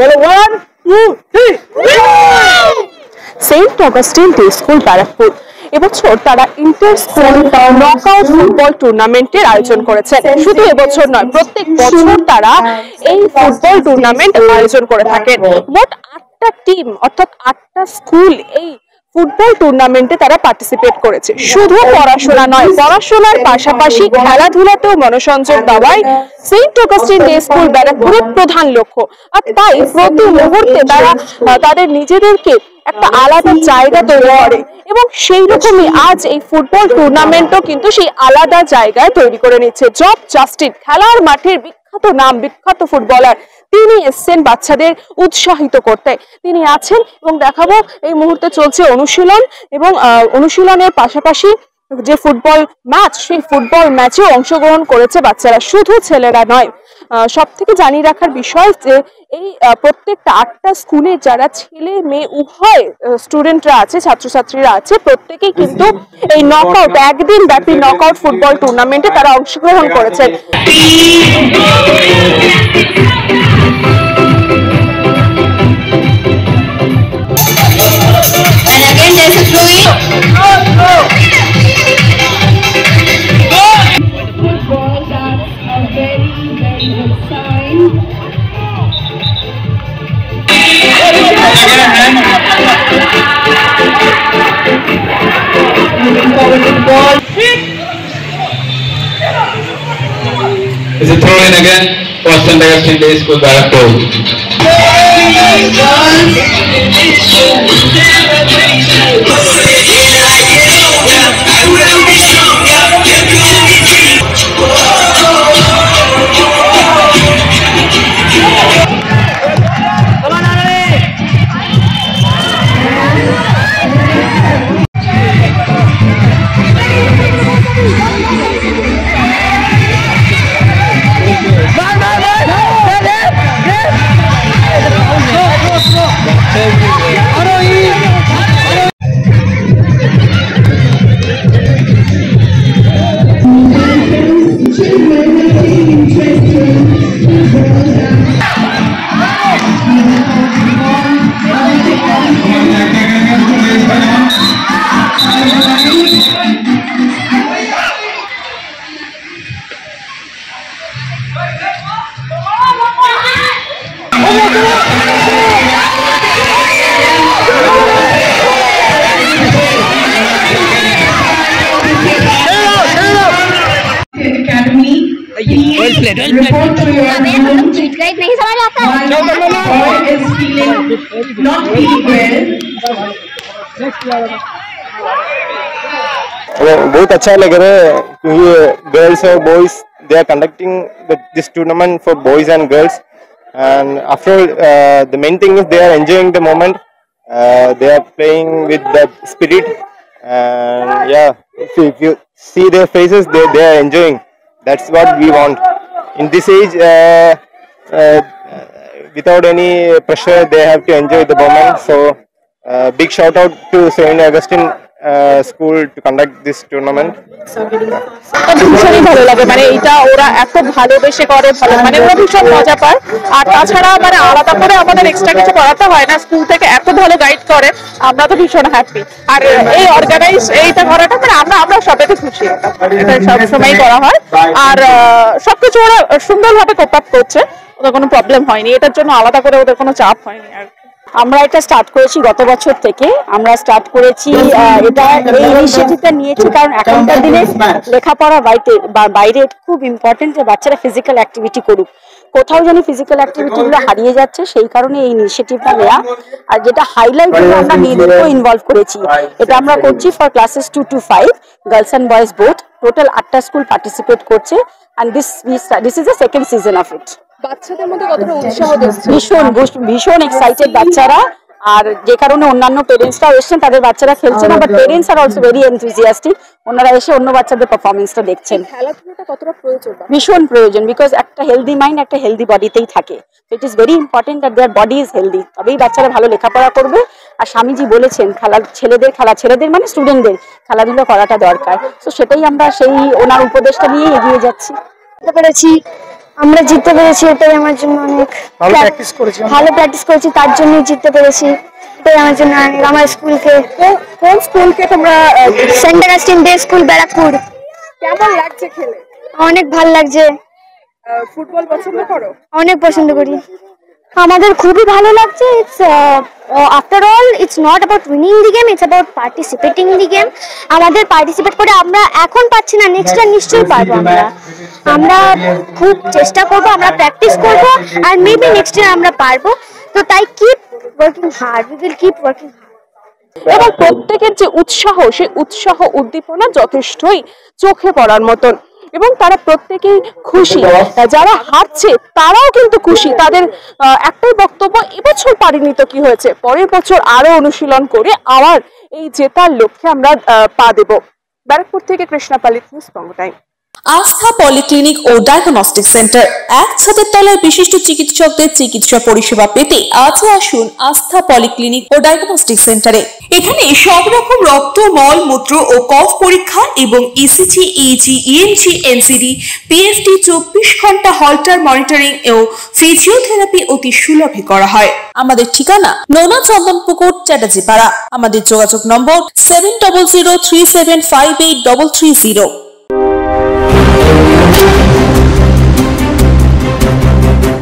বলো 1 2 3 saint Augustine day school Barrackpore এবছর তারা ইন্টার স্কুল নকআউট ফুটবল টুর্নামেন্টের আয়োজন করেছে। শুধু এবছর নয়, প্রত্যেক বছর তারা এই ফুটবল টুর্নামেন্ট আয়োজন করে থাকেন। মোট 8টা টিম অর্থাৎ 8টা স্কুল এই ফুটবল টুর্নামেন্টে তারা পার্টিসিপেট করেছে। শুধু পড়াশোনা নয়, পড়াশোনার পাশাপাশি খেলাধুলাতেও মনোসংযোগ দেওয়াই সেন্ট অগাস্টিন ডে স্কুল ব্যারাকপুরের প্রধান লক্ষ্য। আর তাই প্রতি মুহূর্তে তারা তাদের নিজেদেরকে একটা আলাদা জায়গা তৈরি করে এবং সেই রকমই আজ এই ফুটবল টুর্নামেন্টও কিন্তু সেই আলাদা জায়গায় তৈরি করে নিচ্ছে। জব জাস্টিন খেলার মাঠের বিখ্যাত নাম, বিখ্যাত ফুটবলার, তিনি এসছেন বাচ্চাদের উৎসাহিত করতে। তিনি আছেন এবং দেখাবো এই মুহূর্তে চলছে অনুশীলন এবং অনুশীলনের পাশাপাশি যে ফুটবল ম্যাচ, সেই ফুটবল ম্যাচেও অংশগ্রহণ করেছে বাচ্চারা, শুধু ছেলেরা নয়। সব থেকে জানিয়ে রাখার বিষয় যে এই প্রত্যেকটা 8টা স্কুলে যারা ছেলে মেয়ে উভয় স্টুডেন্টরা আছে, ছাত্রছাত্রীরা আছে, প্রত্যেকেই কিন্তু এই নকআউট একদিন ব্যাপী নকআউট ফুটবল টুর্নামেন্টে তারা অংশগ্রহণ করেছেন। Is it throw in again for St. Augustine Day School Barakpur? Report to your room. नहीं समझ आता boy is feeling not feeling well. बहुत अच्छा लग रहा है क्योंकि गर्ल्स और boys they are conducting this tournament for boys and girls and after the main thing is they are enjoying the moment, they are playing with that spirit and yeah, if you see their faces, they are enjoying. That's what we want in this age. Without any pressure, they have to enjoy the moment. So big shout out to St. Augustine school to conduct this tournament. ভীষণই ভালো লাগে, মানে এটা ওরা এত ভালোবেসে করে, ভালো মানে ওরা ভীষণ মজা পায়। আর তাছাড়া মানে আলাদা করে আমাদের এক্সট্রা কিছু করাতে হয় না, স্কুল থেকে এত ভালো গাইড করে, আমরা তো ভীষণ হ্যাপি। আর এই অর্গানাইজ এইটা করাটা মানে আমরা সবাইকে খুশি, এটা সবসময় করা হয়। আর সবকিছু ওরা সুন্দরভাবে কোপ আপ করছে, ওদের কোনো প্রবলেম হয়নি, এটার জন্য আলাদা করে ওদের কোনো চাপ হয়নি। আর আমরা এটা স্টার্ট করেছি গত বছর থেকে, আমরা স্টার্ট করেছি এটা এই ইনিশিয়েটিভটা নিয়েছি কারণ এখনকার দিনে লেখাপড়া বাইরে খুব ইম্পর্টেন্ট যে বাচ্চারা ফিজিক্যাল অ্যাক্টিভিটি করুক, কোথাও যেন ফিজিক্যাল অ্যাক্টিভিটিগুলো হারিয়ে যাচ্ছে, সেই কারণে এই ইনিশিয়েটিভটা নেওয়া। আর যেটা হাইলাইট হলো আমরা মেয়েদেরকেও ইনভলভ করেছি, এটা আমরা করছি for classes 2 to 5 girls and boys both, total 8টা স্কুল পার্টিসিপেট করছে and this is the second season of it. বাচ্চাদের মধ্যে কতটা উৎসাহ দিচ্ছে, ভীষণ এক্সাইটেড বাচ্চারা। আর যে কারণে অন্যান্য পেরেন্টসরাও এসেছেন, তাদের বাচ্চারা খেলছে না, but parents are also very enthusiastic, ওনারা এসে অন্য বাচ্চাদের পারফরমেন্সটা দেখছেন। খেলাধুলাটা কতটা প্রয়োজন? ভীষণ প্রয়োজন, বিকজ একটা হেলদি মাইন্ড একটা হেলদি বডিতেই থাকে, তো it is very important that there body is healthy, তবেই বাচ্চারা ভালো লেখাপড়া করবে। আর স্বামীজি বলেছেন ছেলেদের মানে স্টুডেন্টদের খেলাধুলা করাটা দরকার, তো সেটাই আমরা সেই ওনার উপদেশটা নিয়ে এগিয়ে যাচ্ছি। পেরেছি আমরা জিততে পেরেছি, এটাই আমার জন্য অনেক। ভালো প্র্যাকটিস করেছি, তার জন্যই জিততে পেরেছি। এটাই আমার জন্য অনেক। আমার স্কুলকে, কোন স্কুলকে তোমরা saint Augustine day school Barrackpore. কেমন লাগছে খেলে? অনেক ভালো লাগছে। ফুটবল পছন্দ করো? অনেক পছন্দ করি। আমাদের খুবই ভালো লাগছে। It's after all it's not about winning the game, it's about participating the game. আমাদের পার্টিসিপেট করে আমরা এখন পাচ্ছি না, নেক্সট টাইম নিশ্চয়ই পারবো। আমরা খুব চেষ্টা করব, আমরা প্র্যাকটিস করব, আর মেবি নেক্সট ইয়ার আমরা পারবো। তো তাই keep working hard, we will keep working hard. এবং প্রত্যেকের যে উৎসাহ, সেই উৎসাহ উদ্দীপনা যথেষ্টই চোখে পড়ার মতন, এবং তারা প্রত্যেকেই খুশি। যারা হারছে তারাও কিন্তু খুশি। তাদের একটাই বক্তব্য, এবছর পারিনি তো কি হয়েছে, পরের বছর আরো অনুশীলন করে আবার এই জেতার লক্ষ্যে আমরা পা দেব। ব্যারাকপুর থেকে কৃষ্ণা পালিত, নিউজ বঙ্গ টাইম। আস্থা পলিক্লিনিক ও ডায়াগনস্টিক সেন্টার, এক ছাদের তলায় বিশিষ্ট চিকিৎসকদের চিকিৎসা পরিষেবা পেতে আজই আসুন আস্থা পলিক্লিনিক ও ডায়াগনস্টিক সেন্টারে। এখানে সব রকম রক্ত, মল, মূত্র ও কফ পরীক্ষা এবং ECG, easy, ENG, NCD, PFT 24 ঘন্টা হল্টার মনিটরিং ও ফিজিওথেরাপি অতি সুলভে করা হয়। আমাদের ঠিকানা নোনা চন্দনপুকুর, চ্যাটার্জি পাড়া। আমাদের যোগাযোগ নম্বর 7003758330।